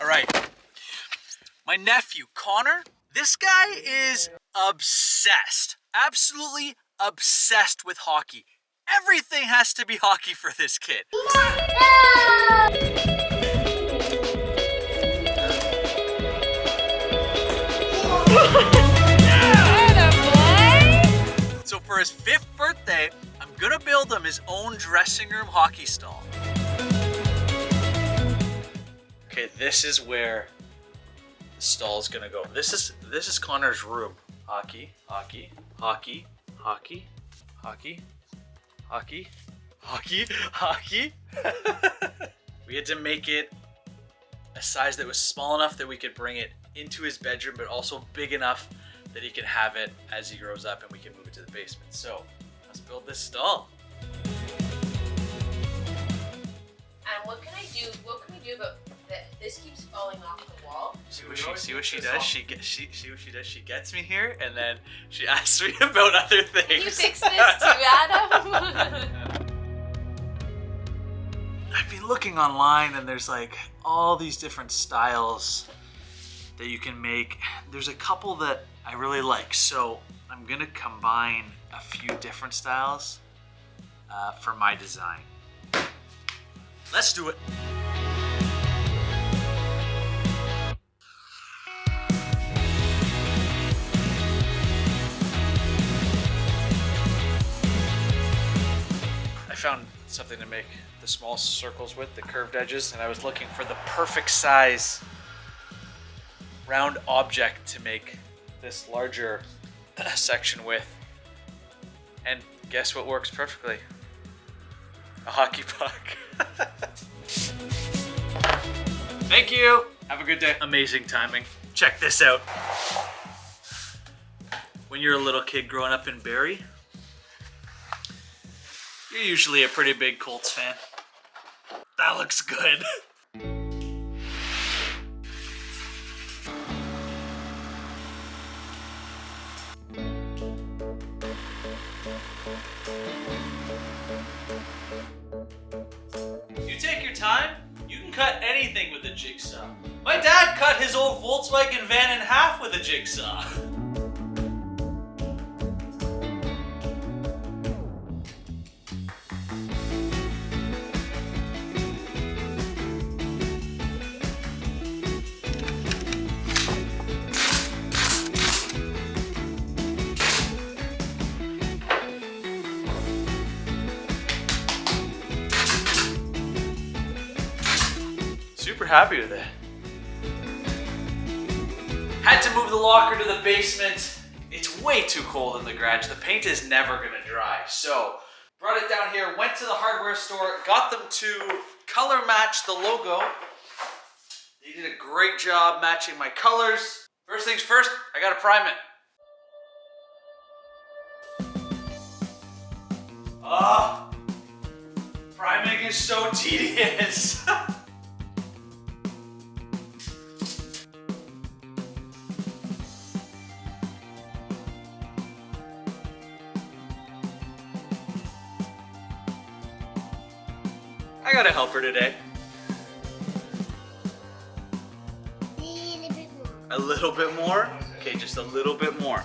All right. My nephew, Connor, this guy is obsessed. Absolutely obsessed with hockey. Everything has to be hockey for this kid. So for his 5th birthday, I'm gonna build him his own dressing room hockey stall. Okay, this is where the stall is gonna go. This is Connor's room. Hockey, hockey, hockey, hockey, hockey, hockey, hockey, hockey. We had to make it a size that was small enough that we could bring it into his bedroom, but also big enough that he can have it as he grows up and we can move it to the basement. So let's build this stall. And what can I do? What can we do about that? This keeps falling off the wall. See what she does? She gets me here and then she asks me about other things. Can you fix this too, Adam? I've been looking online and there's like all these different styles that you can make. There's a couple that I really like, so I'm gonna combine a few different styles for my design. Let's do it. I found something to make the small circles with, the curved edges, and I was looking for the perfect size round object to make this larger section with. And guess what works perfectly? A hockey puck. Thank you. Have a good day. Amazing timing. Check this out. When you're a little kid growing up in Barrie, you're usually a pretty big Colts fan. That looks good. You take your time, you can cut anything with a jigsaw. My dad cut his old Volkswagen van in half with a jigsaw. Super happy with it. Had to move the locker to the basement. It's way too cold in the garage. The paint is never gonna dry. So, brought it down here, went to the hardware store, got them to color match the logo. They did a great job matching my colors. First things first, I gotta prime it. Priming is so tedious. I got a helper today. A little bit more? Okay, just a little bit more.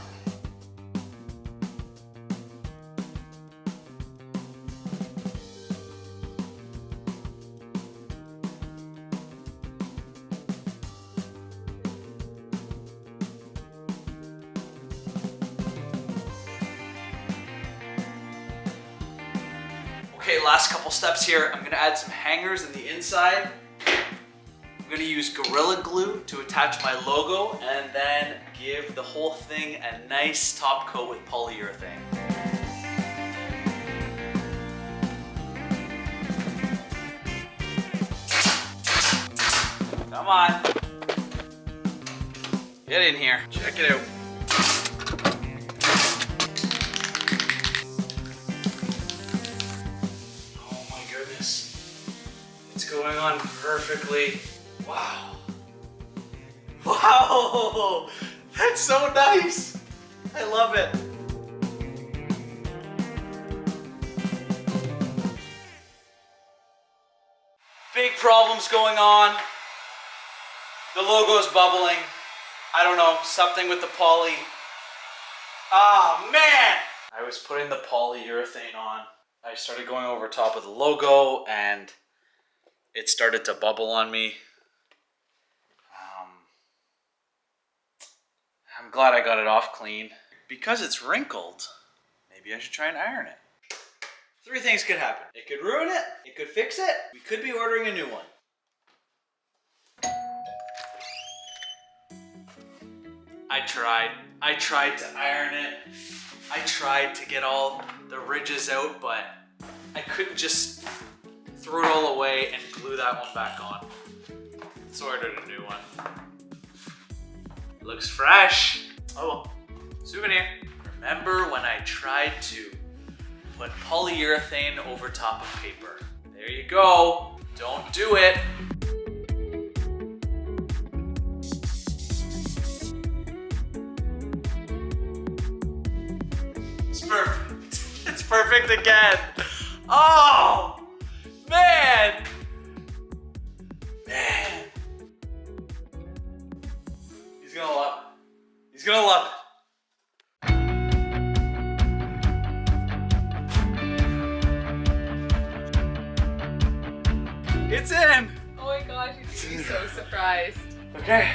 Okay, last couple steps here. I'm gonna add some hangers in the inside. I'm gonna use Gorilla Glue to attach my logo and then give the whole thing a nice top coat with polyurethane. Come on. Get in here. Check it out. Going on perfectly. Wow. Wow! That's so nice! I love it. Big problems going on. The logo's bubbling. I don't know, something with the poly. Ah, man! I was putting the polyurethane on. I started going over top of the logo and it started to bubble on me. I'm glad I got it off clean. Because it's wrinkled, maybe I should try and iron it. 3 things could happen. It could ruin it, it could fix it, we could be ordering a new one. I tried to iron it. I tried to get all the ridges out, but I couldn't just throw it all away and glue that one back on. So I ordered a new one. Looks fresh. Oh well, souvenir. Remember when I tried to put polyurethane over top of paper? There you go. Don't do it. It's perfect. It's perfect again. Oh, man. Man. He's gonna love it. He's gonna love it. It's in. Oh my gosh, he's gonna be so surprised. Okay.